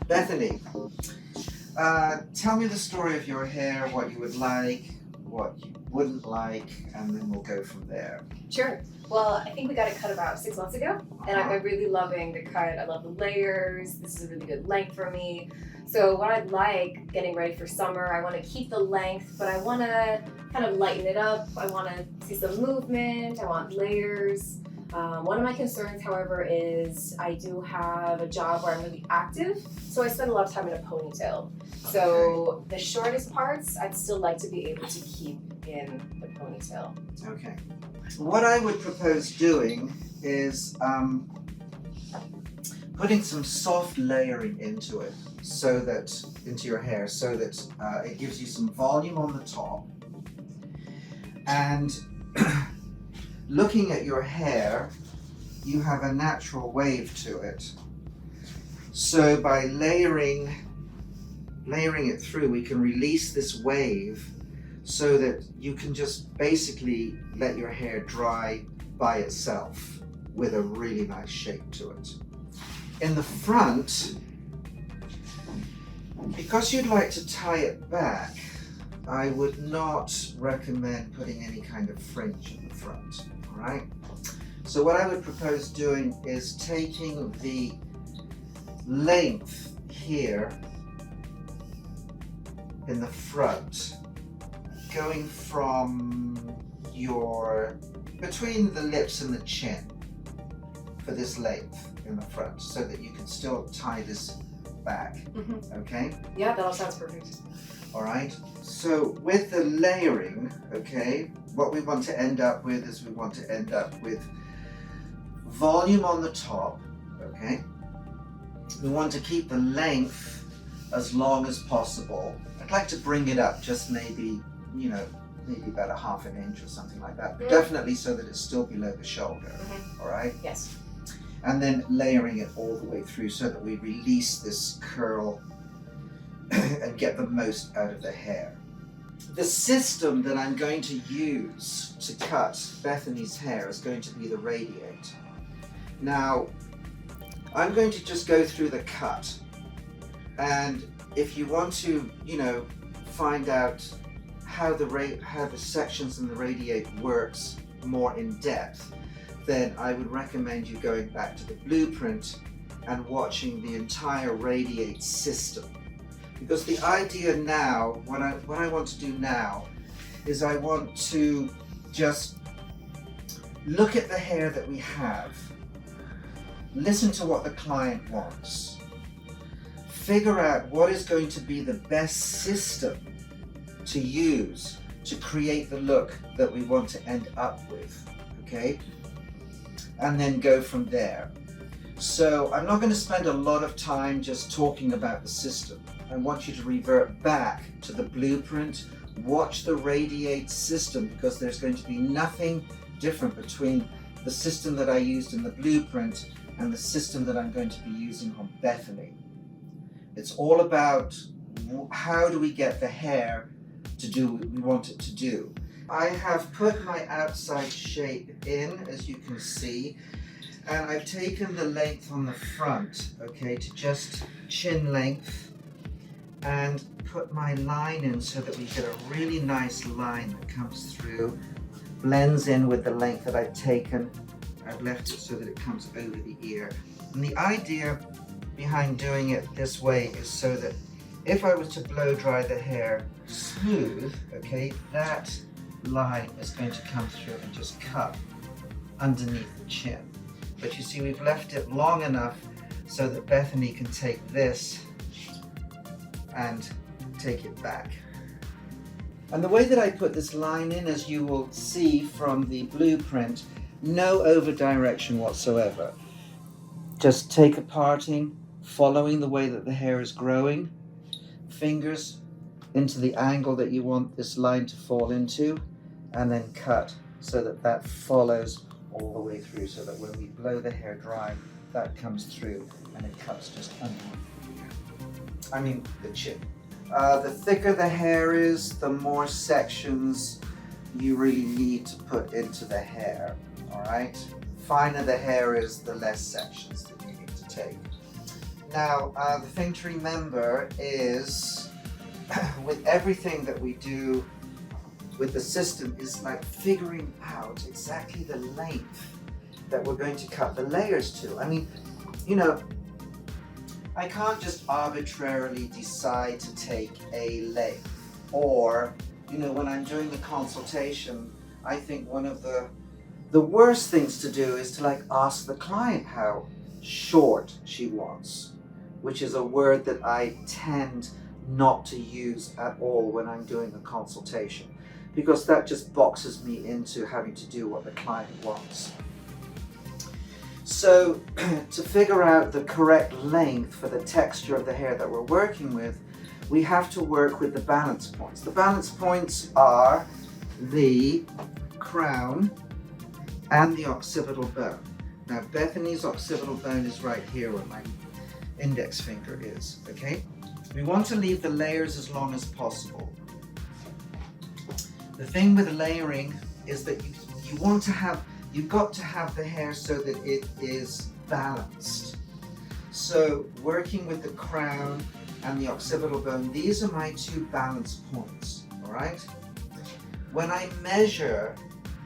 Bethany, tell me the story of your hair, what you would like, what you wouldn't like, and then we'll go from there. Sure. Well, I think we got it cut about 6 months ago, and I'm really loving the cut. I love the layers. This is a really good length for me. So what I'd like, getting ready for summer, I want to keep the length, but I want to kind of lighten it up. I want to see some movement. I want layers. One of my concerns, however, is I do have a job where I'm really active, so I spend a lot of time in a ponytail. So the shortest parts, I'd still like to be able to keep in the ponytail. Okay. What I would propose doing is putting some soft layering into it, into your hair, so that it gives you some volume on the top. And looking at your hair, you have a natural wave to it. So by layering it through, we can release this wave so that you can just basically let your hair dry by itself with a really nice shape to it. In the front, because you'd like to tie it back, I would not recommend putting any kind of fringe in the front, all right? So what I would propose doing is taking the length here in the front, going from between the lips and the chin for this length in the front, so that you can still tie this back, okay? Yeah, that all sounds perfect. All right, so with the layering, okay, what we want to end up with is we want to end up with volume on the top, okay? We want to keep the length as long as possible. I'd like to bring it up just maybe about a half an inch or something like that, but definitely so that it's still below the shoulder, all right? Yes. And then layering it all the way through so that we release this curl and get the most out of the hair. The system that I'm going to use to cut Bethany's hair is going to be the Radiate. Now, I'm going to just go through the cut, and if you want to, find out how the sections in the Radiate works more in depth, then I would recommend you going back to the blueprint and watching the entire Radiate system. Because the idea now, what I want to do now, is I want to just look at the hair that we have, listen to what the client wants, figure out what is going to be the best system to use to create the look that we want to end up with, okay? And then go from there. So I'm not going to spend a lot of time just talking about the system. I want you to revert back to the blueprint, watch the Radiate system, because there's going to be nothing different between the system that I used in the blueprint and the system that I'm going to be using on Bethany. It's all about how do we get the hair to do what we want it to do. I have put my outside shape in, as you can see, and I've taken the length on the front, okay, to just chin length, and put my line in so that we get a really nice line that comes through, blends in with the length that I've taken. I've left it so that it comes over the ear. And the idea behind doing it this way is so that if I was to blow dry the hair smooth, okay, that line is going to come through and just cut underneath the chin. But you see, we've left it long enough so that Bethany can take this and take it back. And the way that I put this line in, as you will see from the blueprint, no over direction whatsoever. Just take a parting, following the way that the hair is growing, fingers into the angle that you want this line to fall into, and then cut so that that follows all the way through, so that when we blow the hair dry, that comes through and it cuts just underneath the chin. The thicker the hair is, the more sections you really need to put into the hair, all right? Finer the hair is, the less sections that you need to take. Now, the thing to remember is with everything that we do with the system is like figuring out exactly the length that we're going to cut the layers to. I mean, you know, I can't just arbitrarily decide to take a length, or, you know, when I'm doing the consultation, I think one of the worst things to do is to like ask the client how short she wants, which is a word that I tend not to use at all when I'm doing a consultation, because that just boxes me into having to do what the client wants. So to figure out the correct length for the texture of the hair that we're working with, we have to work with the balance points. The balance points are the crown and the occipital bone. Now Bethany's occipital bone is right here where my index finger is, okay? We want to leave the layers as long as possible. The thing with layering is that you've got to have the hair so that it is balanced. So working with the crown and the occipital bone, these are my two balance points, all right? When I measure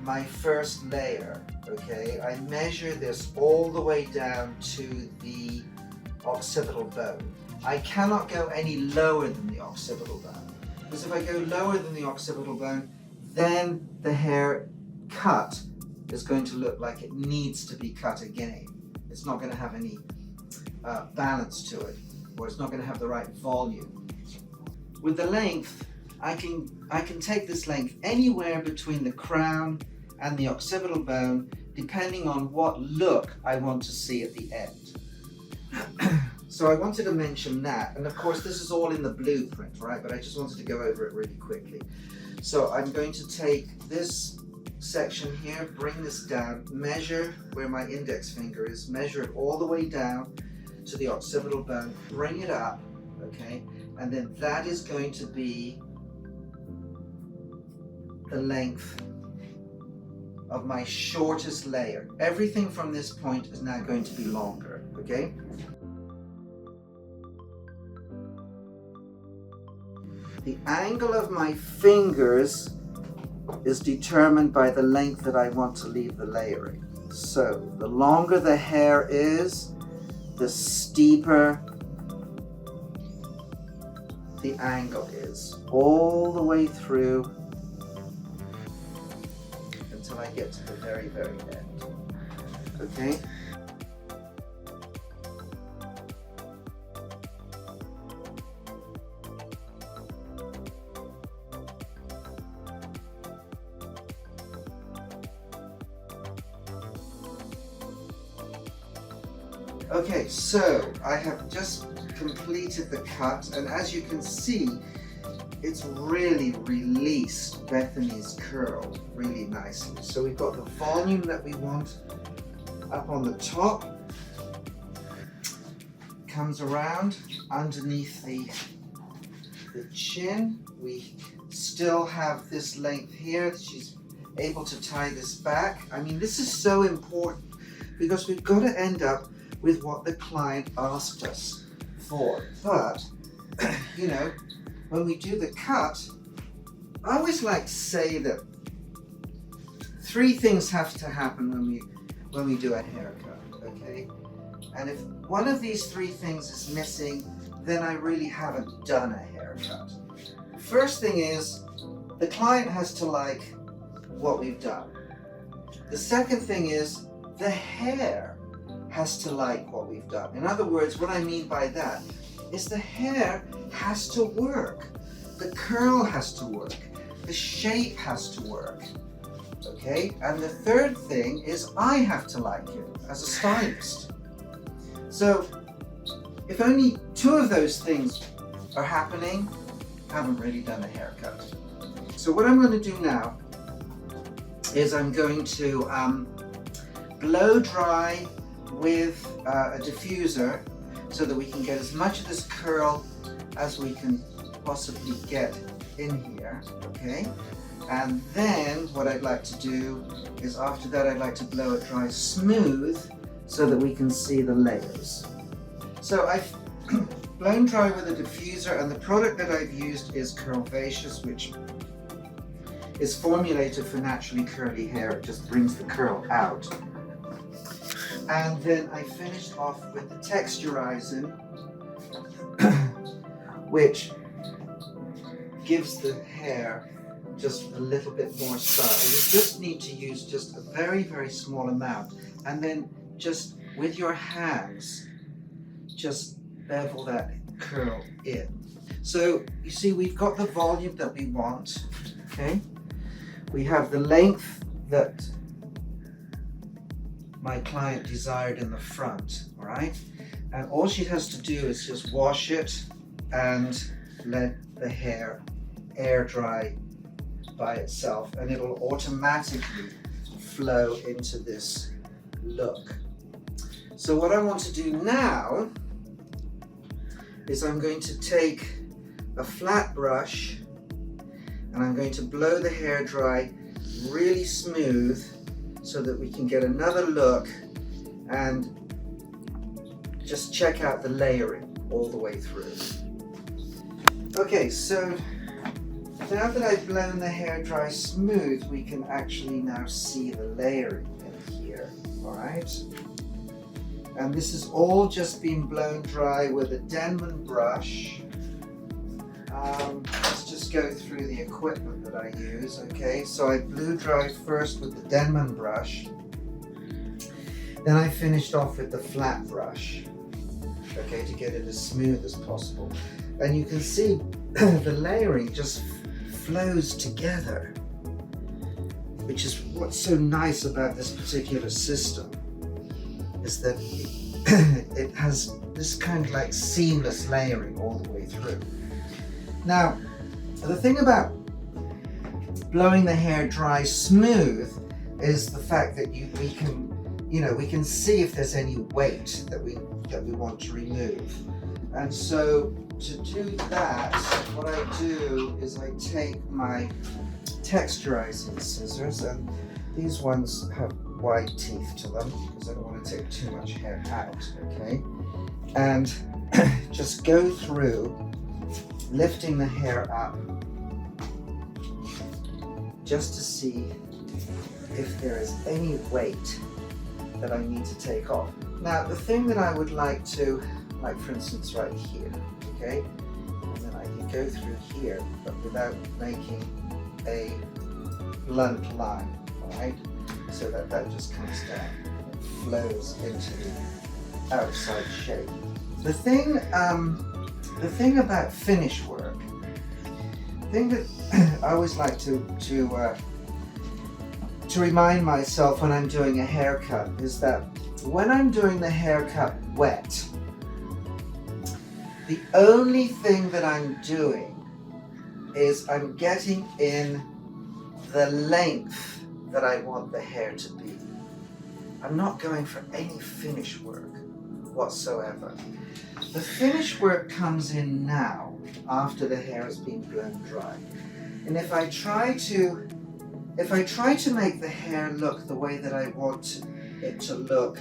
my first layer, okay, I measure this all the way down to the occipital bone. I cannot go any lower than the occipital bone, because if I go lower than the occipital bone, then the hair cut is going to look like it needs to be cut again. It's not going to have any balance to it, or it's not going to have the right volume. With the length, I can take this length anywhere between the crown and the occipital bone, depending on what look I want to see at the end. So I wanted to mention that, and of course this is all in the blueprint, right? But I just wanted to go over it really quickly. So I'm going to take this section here, bring this down, measure where my index finger is, measure it all the way down to the occipital bone, bring it up, okay? And then that is going to be the length of my shortest layer. Everything from this point is now going to be longer, okay? The angle of my fingers is determined by the length that I want to leave the layering. So the longer the hair is, the steeper the angle is, all the way through until I get to the very, very end. Okay? Okay, so I have just completed the cut, and as you can see, it's really released Bethany's curl really nicely. So we've got the volume that we want up on the top, comes around underneath the chin. We still have this length here. She's able to tie this back. I mean, this is so important because we've got to end up with what the client asked us for. But, you know, when we do the cut, I always like to say that 3 things have to happen when we do a haircut, okay? And if one of these 3 things is missing, then I really haven't done a haircut. First thing is, the client has to like what we've done. The second thing is, the hair has to like what we've done. In other words, what I mean by that is the hair has to work. The curl has to work. The shape has to work. Okay? And the third thing is I have to like it as a stylist. So if only 2 of those things are happening, I haven't really done a haircut. So what I'm going to do now is I'm going to blow dry with a diffuser so that we can get as much of this curl as we can possibly get in here, okay? And then what I'd like to do is after that I'd like to blow it dry smooth so that we can see the layers. So I've blown dry with a diffuser, and the product that I've used is Curvaceous, which is formulated for naturally curly hair. It just brings the curl out. And then I finished off with the texturizing, which gives the hair just a little bit more style. You just need to use just a very, very small amount, and then just with your hands, just bevel that curl in. So you see, we've got the volume that we want, okay? We have the length that my client desired in the front, all right? And all she has to do is just wash it and let the hair air dry by itself, and it'll automatically flow into this look. So what I want to do now is I'm going to take a flat brush and I'm going to blow the hair dry really smooth so that we can get another look and just check out the layering all the way through. Okay, so now that I've blown the hair dry smooth, we can actually now see the layering in here, all right? And this has all just been blown dry with a Denman brush. Let's just go through the equipment that I use, okay? So I blew dry first with the Denman brush. Then I finished off with the flat brush, okay, to get it as smooth as possible. And you can see the layering just flows together, which is what's so nice about this particular system, is that it has this kind of like seamless layering all the way through. Now, the thing about blowing the hair dry smooth is the fact that we can see if there's any weight that we want to remove. And so to do that, what I do is I take my texturizing scissors, and these ones have wide teeth to them because I don't want to take too much hair out, okay? And just go through lifting the hair up just to see if there is any weight that I need to take off. Now, the thing that I would like to, like for instance right here, okay? And then I can go through here, but without making a blunt line, all right? So that just comes down and flows into the outside shape. The thing about finish work, the thing that I always like to remind myself when I'm doing a haircut is that when I'm doing the haircut wet, the only thing that I'm doing is I'm getting in the length that I want the hair to be. I'm not going for any finish work whatsoever. The finish work comes in now after the hair has been blown dry. And if I try to make the hair look the way that I want it to look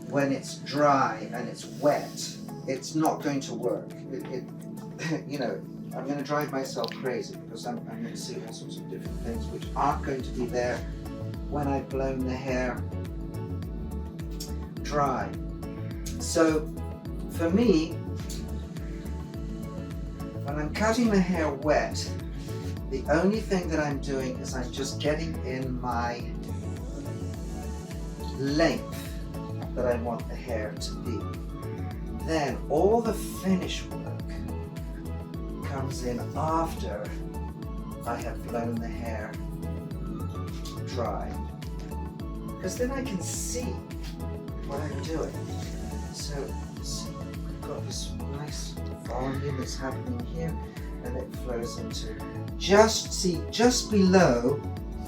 when it's dry and it's wet, it's not going to work. I'm going to drive myself crazy because I'm going to see all sorts of different things which aren't going to be there when I've blown the hair dry. So for me, when I'm cutting the hair wet, the only thing that I'm doing is I'm just getting in my length that I want the hair to be. Then all the finish work comes in after I have blown the hair dry. Because then I can see what I'm doing. So see, we've got this nice volume that's happening here, and it flows into just below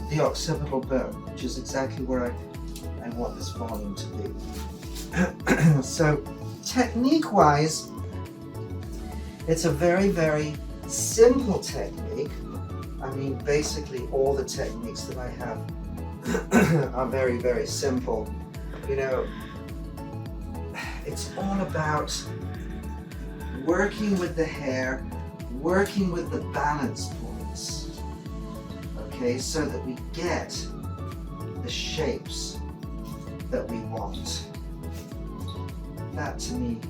the occipital bone, which is exactly where I want this volume to be. So technique-wise, it's a very, very simple technique. I mean, basically all the techniques that I have are very, very simple. It's all about working with the hair, working with the balance points, okay, so that we get the shapes that we want. That to me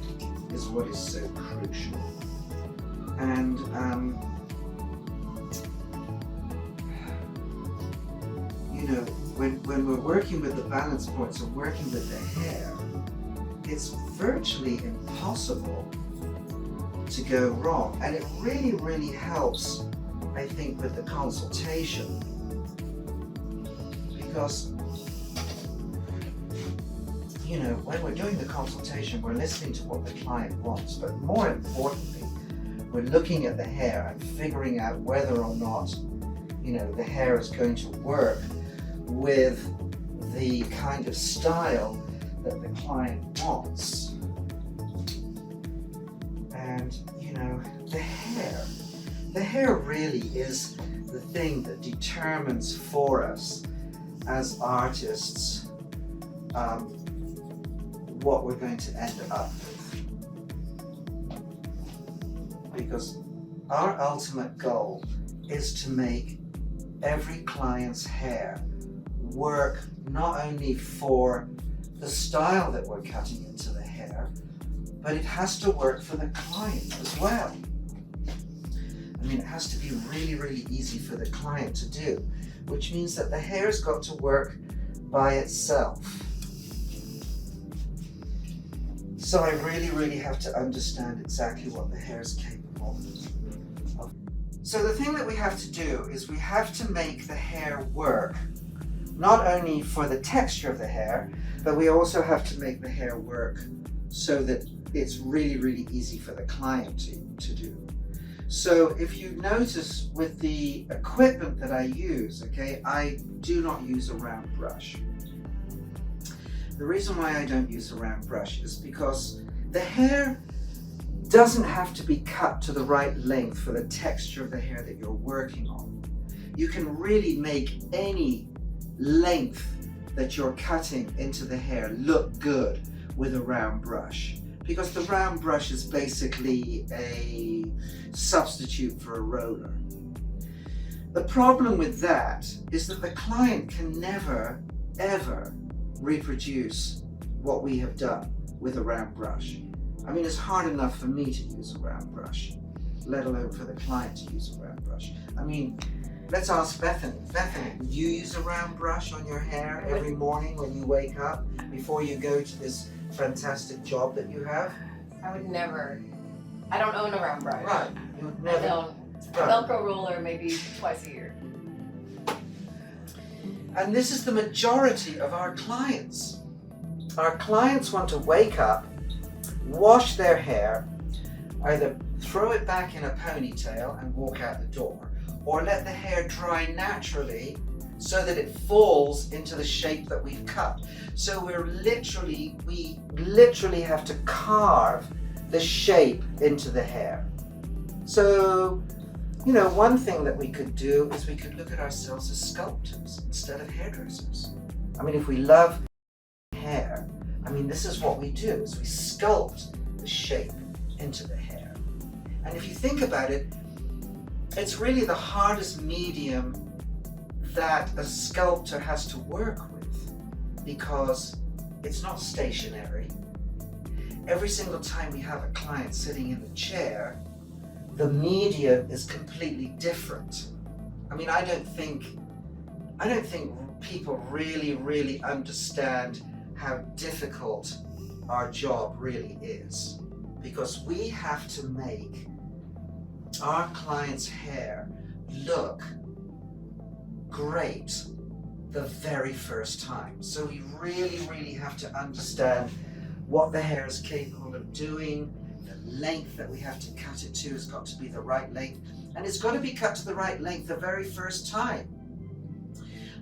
is what is so crucial. And you know, when we're working with the balance points and working with the hair, it's virtually impossible to go wrong. And it really, really helps, I think, with the consultation. Because, you know, when we're doing the consultation, we're listening to what the client wants, but more importantly, we're looking at the hair and figuring out whether or not, you know, the hair is going to work with the kind of style that the client wants. And, you know, the hair really is the thing that determines for us as artists what we're going to end up with. Because our ultimate goal is to make every client's hair work not only for the style that we're cutting into the hair, but it has to work for the client as well. I mean, it has to be really, really easy for the client to do, which means that the hair's got to work by itself. So I really, really have to understand exactly what the hair is capable of. So the thing that we have to do is we have to make the hair work, not only for the texture of the hair, but we also have to make the hair work so that it's really, really easy for the client to do. So if you notice with the equipment that I use, okay, I do not use a round brush. The reason why I don't use a round brush is because the hair doesn't have to be cut to the right length for the texture of the hair that you're working on. You can really make any length that you're cutting into the hair look good with a round brush, because the round brush is basically a substitute for a roller. The problem with that is that the client can never, ever reproduce what we have done with a round brush. I mean, it's hard enough for me to use a round brush, let alone for the client to use a round brush. I mean, let's ask Bethany. Bethany, would you use a round brush on your hair every morning when you wake up before you go to this fantastic job that you have? I would never. I don't own a round brush. Right. You would never. I don't. Right. Velcro roller maybe twice a year. And this is the majority of our clients. Our clients want to wake up, wash their hair, either throw it back in a ponytail and walk out the door, or let the hair dry naturally so that it falls into the shape that we've cut. So we literally have to carve the shape into the hair. So, you know, one thing that we could do is we could look at ourselves as sculptors instead of hairdressers. I mean, if we love hair, I mean, this is what we do, is we sculpt the shape into the hair. And if you think about it, it's really the hardest medium that a sculptor has to work with, because it's not stationary. Every single time we have a client sitting in the chair, the medium is completely different. I mean, I don't think people really understand how difficult our job really is, because we have to make our client's hair look great the very first time. So we really have to understand what the hair is capable of doing. The length that we have to cut it to has got to be the right length, and it's got to be cut to the right length the very first time.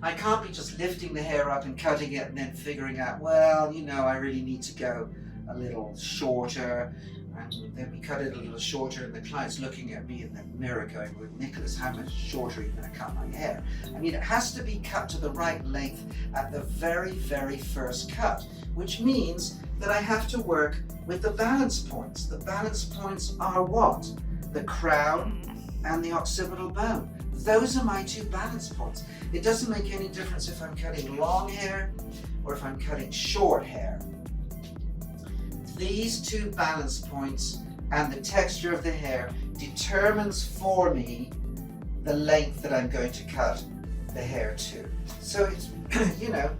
I can't be just lifting the hair up and cutting it and then figuring out, well, you know, I really need to go a little shorter, and then we cut it a little shorter and the client's looking at me in the mirror going, well, Nicolas, how much shorter are you going to cut my hair? I mean, it has to be cut to the right length at the very first cut, which means that I have to work with the balance points. The balance points are what? The crown and the occipital bone. Those are my two balance points. It doesn't make any difference if I'm cutting long hair or if I'm cutting short hair. These two balance points and the texture of the hair determines for me the length that I'm going to cut the hair to. So it's, you know,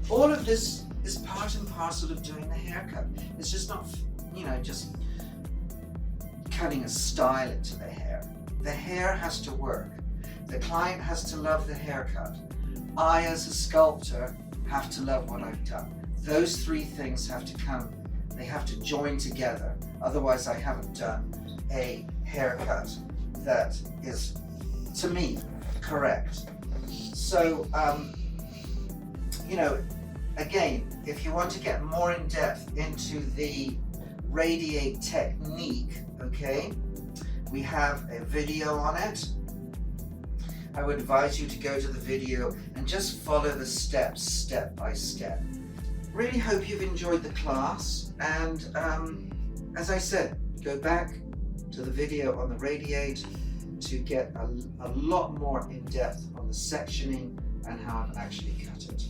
all of this is part and parcel of doing the haircut. It's just not, you know, just cutting a style into the hair. The hair has to work. The client has to love the haircut. I, as a sculptor, have to love what I've done. Those three things have to come, they have to join together. Otherwise, I haven't done a haircut that is, to me, correct. So, you know, again, if you want to get more in depth into the Radiate technique, okay, we have a video on it. I would advise you to go to the video and just follow the steps step by step. Really hope you've enjoyed the class, and as I said, go back to the video on the Radiate to get a lot more in depth on the sectioning and how I've actually cut it.